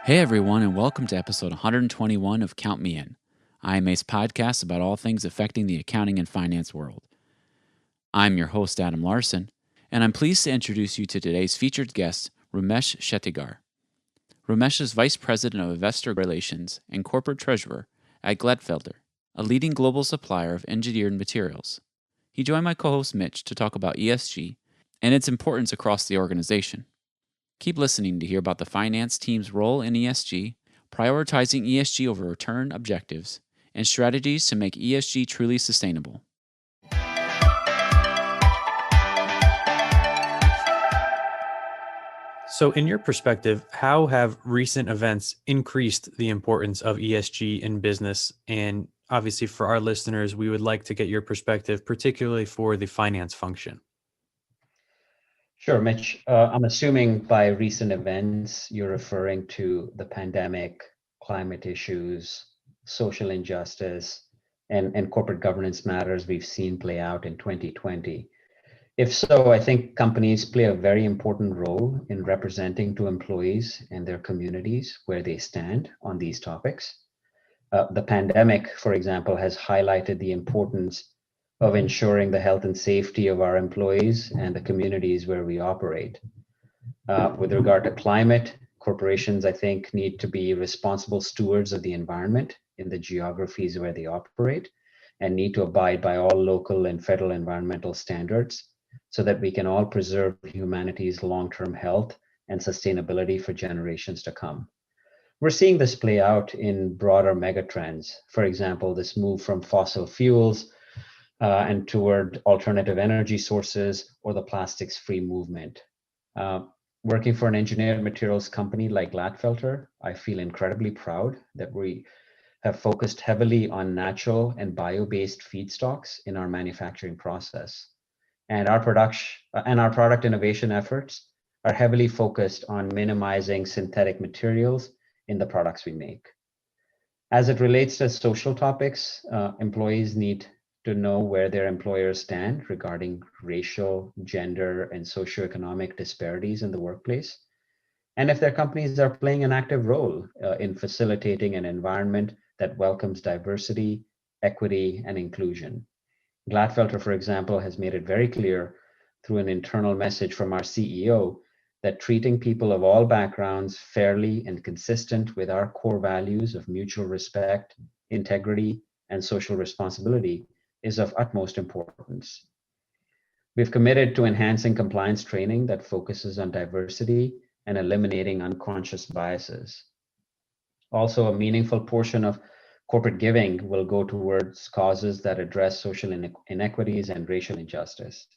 Hey everyone, and welcome to episode 121 of Count Me In. I am Ace Podcast about all things affecting the accounting and finance world. I'm your host, Adam Larson, and I'm pleased to introduce you to today's featured guest, Ramesh Shettigar. Ramesh is Vice President of Investor Relations and Corporate Treasurer at Gladfelter, a leading global supplier of engineered materials. He joined my co-host Mitch to talk about ESG and its importance across the organization. Keep listening to hear about the finance team's role in ESG, prioritizing ESG over return objectives, and strategies to make ESG truly sustainable. So, in your perspective, how have recent events increased the importance of ESG in business? And obviously, for our listeners, we would like to get your perspective, particularly for the finance function. Sure, Mitch. I'm assuming by recent events, you're referring to the pandemic, climate issues, social injustice, and corporate governance matters we've seen play out in 2020. If so, I think companies play a very important role in representing to employees and their communities where they stand on these topics. The pandemic, for example, has highlighted the importance of ensuring the health and safety of our employees and the communities where we operate. With regard to climate, corporations, I think, need to be responsible stewards of the environment in the geographies where they operate and need to abide by all local and federal environmental standards so that we can all preserve humanity's long-term health and sustainability for generations to come. We're seeing this play out in broader megatrends. For example, this move from fossil fuels and toward alternative energy sources or the plastics-free movement. Working for an engineered materials company like Gladfelter, I feel incredibly proud that we have focused heavily on natural and bio-based feedstocks in our manufacturing process. And our product innovation efforts are heavily focused on minimizing synthetic materials in the products we make. As it relates to social topics, employees need to know where their employers stand regarding racial, gender, and socioeconomic disparities in the workplace, and if their companies are playing an active role in facilitating an environment that welcomes diversity, equity, and inclusion. Gladfelter, for example, has made it very clear through an internal message from our CEO that treating people of all backgrounds fairly and consistent with our core values of mutual respect, integrity, and social responsibility is of utmost importance. We've committed to enhancing compliance training that focuses on diversity and eliminating unconscious biases. Also, a meaningful portion of corporate giving will go towards causes that address social inequities and racial injustice.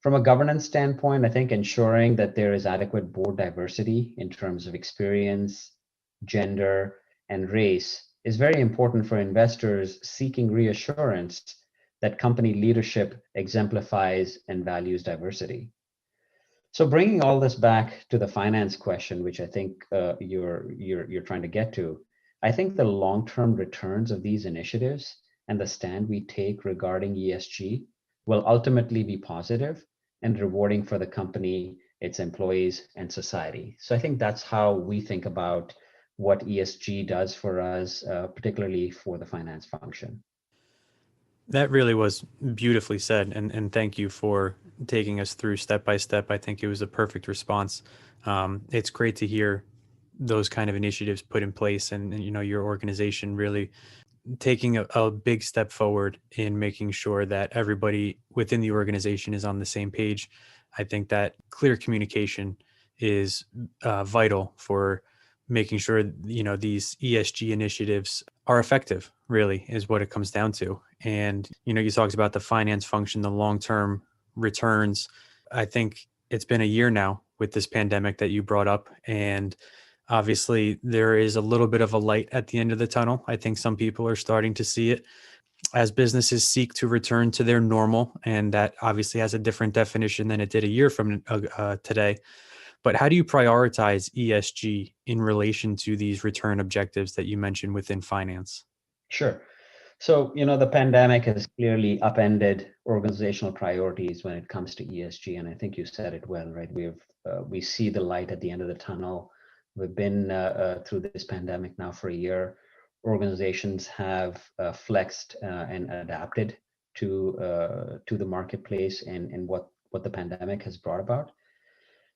From a governance standpoint, I think ensuring that there is adequate board diversity in terms of experience, gender, and race is very important for investors seeking reassurance that company leadership exemplifies and values diversity. So bringing all this back to the finance question, which I think you're trying to get to, I think the long-term returns of these initiatives and the stand we take regarding ESG will ultimately be positive and rewarding for the company, its employees, and society. So I think that's how we think about what ESG does for us, particularly for the finance function. That really was beautifully said. And thank you for taking us through step by step. I think it was a perfect response. It's great to hear those kind of initiatives put in place and your organization really taking a big step forward in making sure that everybody within the organization is on the same page. I think that clear communication is vital for making sure these ESG initiatives are effective, really is what it comes down to. And you talked about the finance function, the long-term returns. I think it's been a year now with this pandemic that you brought up, and obviously there is a little bit of a light at the end of the tunnel. I think some people are starting to see it as businesses seek to return to their normal, and that obviously has a different definition than it did a year from today. But how do you prioritize ESG in relation to these return objectives that you mentioned within finance? Sure. So, the pandemic has clearly upended organizational priorities when it comes to ESG, and I think you said it well, right? We see the light at the end of the tunnel. We've been through this pandemic now for a year. Organizations have flexed and adapted to the marketplace and what the pandemic has brought about.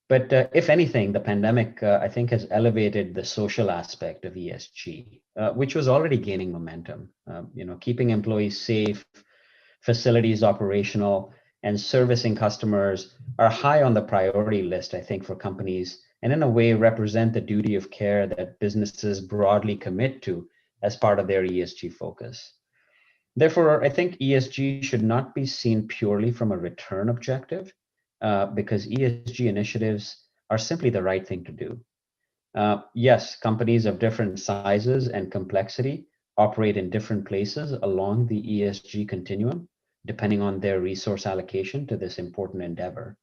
But if anything, the pandemic, I think, has elevated the social aspect of ESG, which was already gaining momentum. Keeping employees safe, facilities operational, and servicing customers are high on the priority list, I think, for companies, and in a way represent the duty of care that businesses broadly commit to as part of their ESG focus. Therefore, I think ESG should not be seen purely from a return objective, because ESG initiatives are simply the right thing to do. Yes, companies of different sizes and complexity operate in different places along the ESG continuum, depending on their resource allocation to this important endeavor.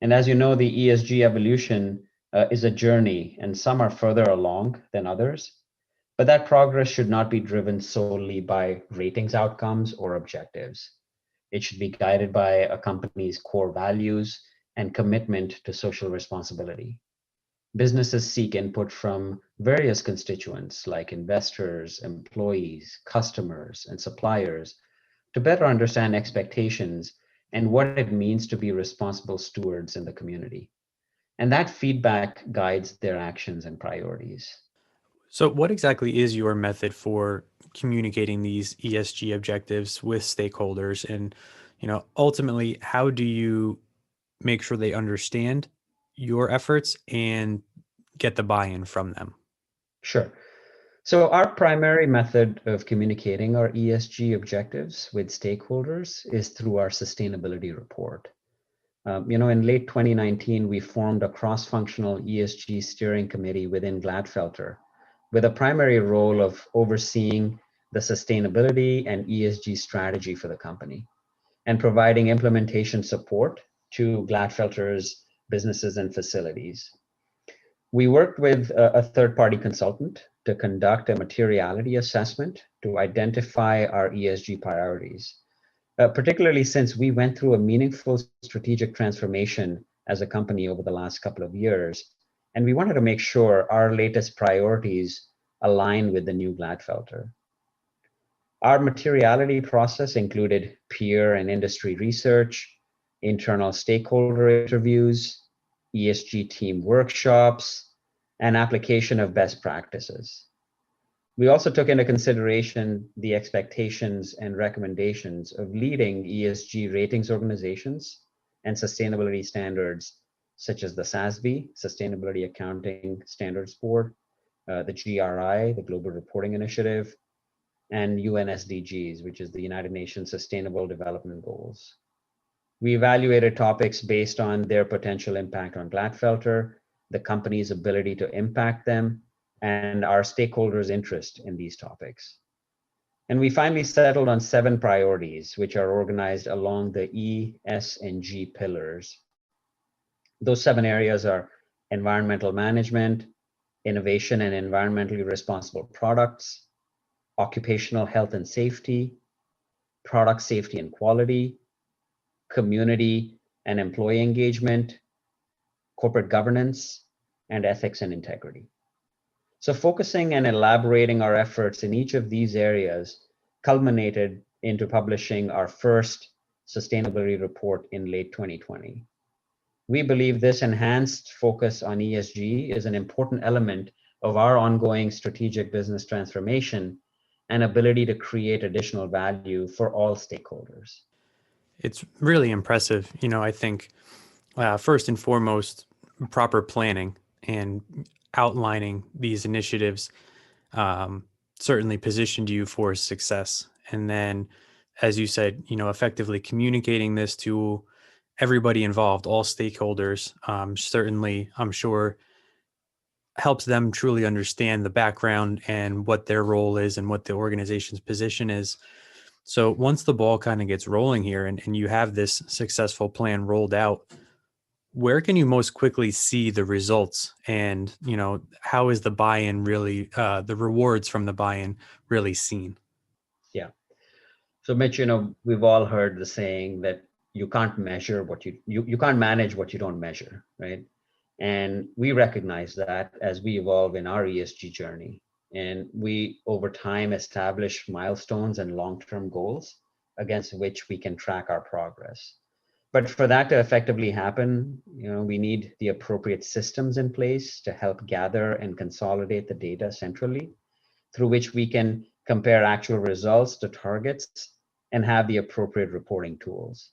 And as you know, the ESG evolution is a journey, and some are further along than others. But that progress should not be driven solely by ratings outcomes or objectives. It should be guided by a company's core values and commitment to social responsibility. Businesses seek input from various constituents like investors, employees, customers, and suppliers to better understand expectations and what it means to be responsible stewards in the community. And that feedback guides their actions and priorities. So, what exactly is your method for communicating these ESG objectives with stakeholders? And, ultimately, how do you make sure they understand your efforts and get the buy-in from them? Sure. So our primary method of communicating our ESG objectives with stakeholders is through our sustainability report. In late 2019, we formed a cross-functional ESG steering committee within Gladfelter with a primary role of overseeing the sustainability and ESG strategy for the company and providing implementation support to Gladfelter's businesses and facilities. We worked with a third-party consultant to conduct a materiality assessment to identify our ESG priorities, particularly since we went through a meaningful strategic transformation as a company over the last couple of years, and we wanted to make sure our latest priorities align with the new Gladfelter. Our materiality process included peer and industry research, internal stakeholder interviews, ESG team workshops, and application of best practices. We also took into consideration the expectations and recommendations of leading ESG ratings organizations and sustainability standards, such as the SASB, Sustainability Accounting Standards Board, the GRI, the Global Reporting Initiative, and UN SDGs, which is the United Nations Sustainable Development Goals. We evaluated topics based on their potential impact on Gladfelter, the company's ability to impact them, and our stakeholders' interest in these topics. And we finally settled on 7 priorities, which are organized along the E, S, and G pillars. Those 7 areas are environmental management, innovation and environmentally responsible products, occupational health and safety, product safety and quality, community and employee engagement, corporate governance, and ethics and integrity. So focusing and elaborating our efforts in each of these areas culminated into publishing our first sustainability report in late 2020. We believe this enhanced focus on ESG is an important element of our ongoing strategic business transformation and ability to create additional value for all stakeholders. It's really impressive. I think first and foremost, proper planning and outlining these initiatives certainly positioned you for success. And then, as you said, effectively communicating this to everybody involved, all stakeholders, certainly, I'm sure, helps them truly understand the background and what their role is and what the organization's position is. So once the ball kind of gets rolling here and you have this successful plan rolled out, where can you most quickly see the results? And, how is the buy-in really, the rewards from the buy-in really seen? Yeah. So Mitch, we've all heard the saying that you can't measure what you can't manage what you don't measure, right? And we recognize that as we evolve in our ESG journey. And we, over time, establish milestones and long-term goals against which we can track our progress. But for that to effectively happen, we need the appropriate systems in place to help gather and consolidate the data centrally, through which we can compare actual results to targets and have the appropriate reporting tools.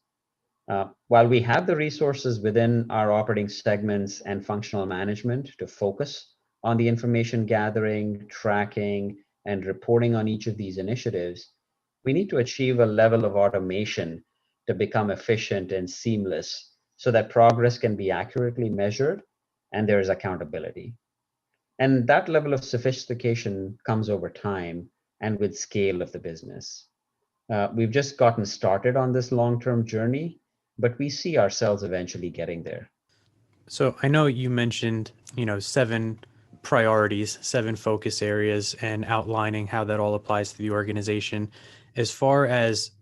While we have the resources within our operating segments and functional management to focus on the information gathering, tracking, and reporting on each of these initiatives, we need to achieve a level of automation to become efficient and seamless so that progress can be accurately measured and there is accountability. And that level of sophistication comes over time and with scale of the business. We've just gotten started on this long-term journey, but we see ourselves eventually getting there. So I know you mentioned, 7 priorities, 7 focus areas, and outlining how that all applies to the organization. As far as,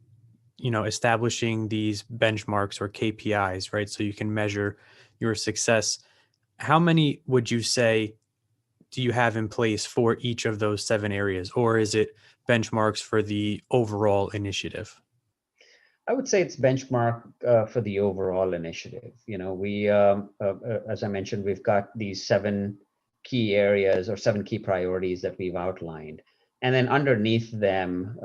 establishing these benchmarks or KPIs, right? So you can measure your success. How many would you say do you have in place for each of those 7 areas, or is it benchmarks for the overall initiative? I would say it's benchmark for the overall initiative. As I mentioned, we've got these 7 key areas or 7 key priorities that we've outlined. And then underneath them,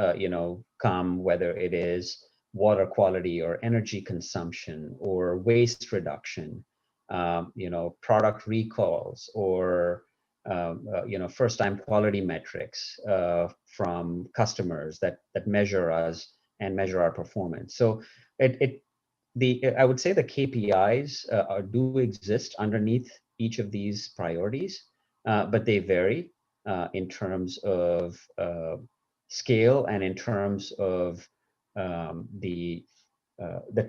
come whether it is water quality or energy consumption or waste reduction, product recalls or first-time quality metrics from customers that measure us and measure our performance. So I would say the KPIs do exist underneath each of these priorities, but they vary in terms of scale and in terms of the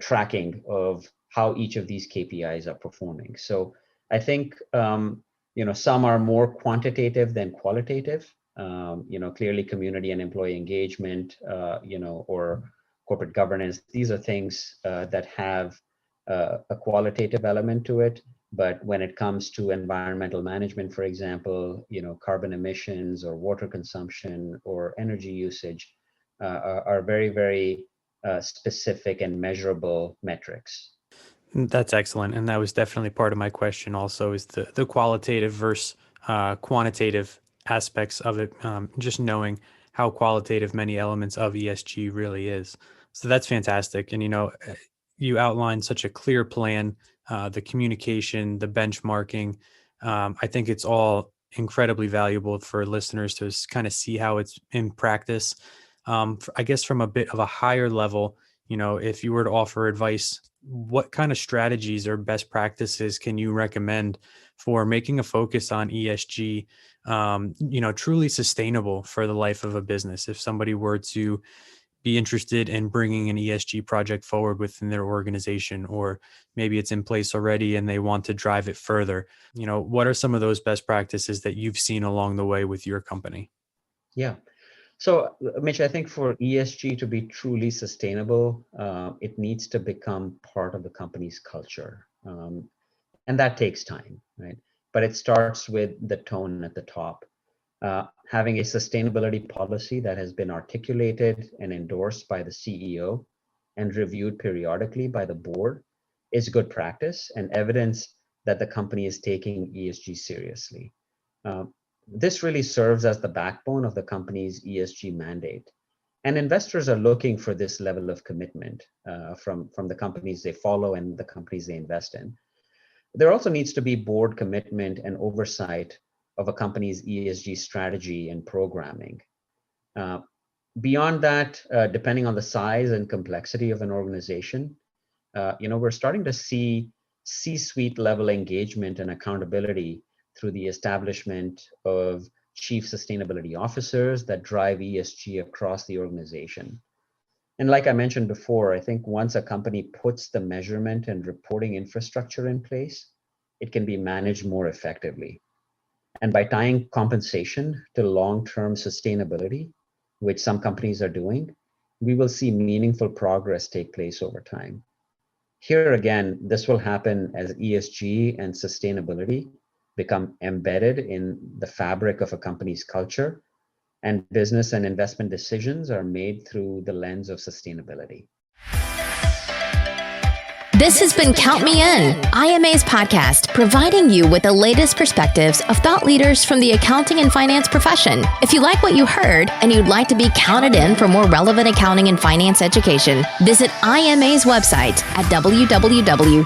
tracking of how each of these KPIs are performing. So I think some are more quantitative than qualitative. Clearly community and employee engagement, or corporate governance. These are things that have a qualitative element to it. But when it comes to environmental management, for example, carbon emissions or water consumption or energy usage are very, very specific and measurable metrics. That's excellent. And that was definitely part of my question also, is the qualitative versus quantitative aspects of it, just knowing how qualitative many elements of ESG really is. So that's fantastic. And, you outlined such a clear plan, the communication, the benchmarking. I think it's all incredibly valuable for listeners to kind of see how it's in practice. I guess from a bit of a higher level, if you were to offer advice, what kind of strategies or best practices can you recommend for making a focus on ESG, truly sustainable for the life of a business? If somebody were to be interested in bringing an ESG project forward within their organization, or maybe it's in place already and they want to drive it further, what are some of those best practices that you've seen along the way with your company? Yeah. So, Mitch, I think for ESG to be truly sustainable, it needs to become part of the company's culture. And that takes time, right? But it starts with the tone at the top. Having a sustainability policy that has been articulated and endorsed by the CEO and reviewed periodically by the board is good practice and evidence that the company is taking ESG seriously. This really serves as the backbone of the company's ESG mandate. And investors are looking for this level of commitment from the companies they follow and the companies they invest in. There also needs to be board commitment and oversight of a company's ESG strategy and programming. Beyond that, depending on the size and complexity of an organization, we're starting to see C-suite level engagement and accountability through the establishment of chief sustainability officers that drive ESG across the organization. And like I mentioned before, I think once a company puts the measurement and reporting infrastructure in place, it can be managed more effectively. And by tying compensation to long-term sustainability, which some companies are doing, we will see meaningful progress take place over time. Here again, this will happen as ESG and sustainability become embedded in the fabric of a company's culture, and business and investment decisions are made through the lens of sustainability. This has been Count Me In, IMA's podcast, providing you with the latest perspectives of thought leaders from the accounting and finance profession. If you like what you heard and you'd like to be counted in for more relevant accounting and finance education, visit IMA's website at www.imanet.org.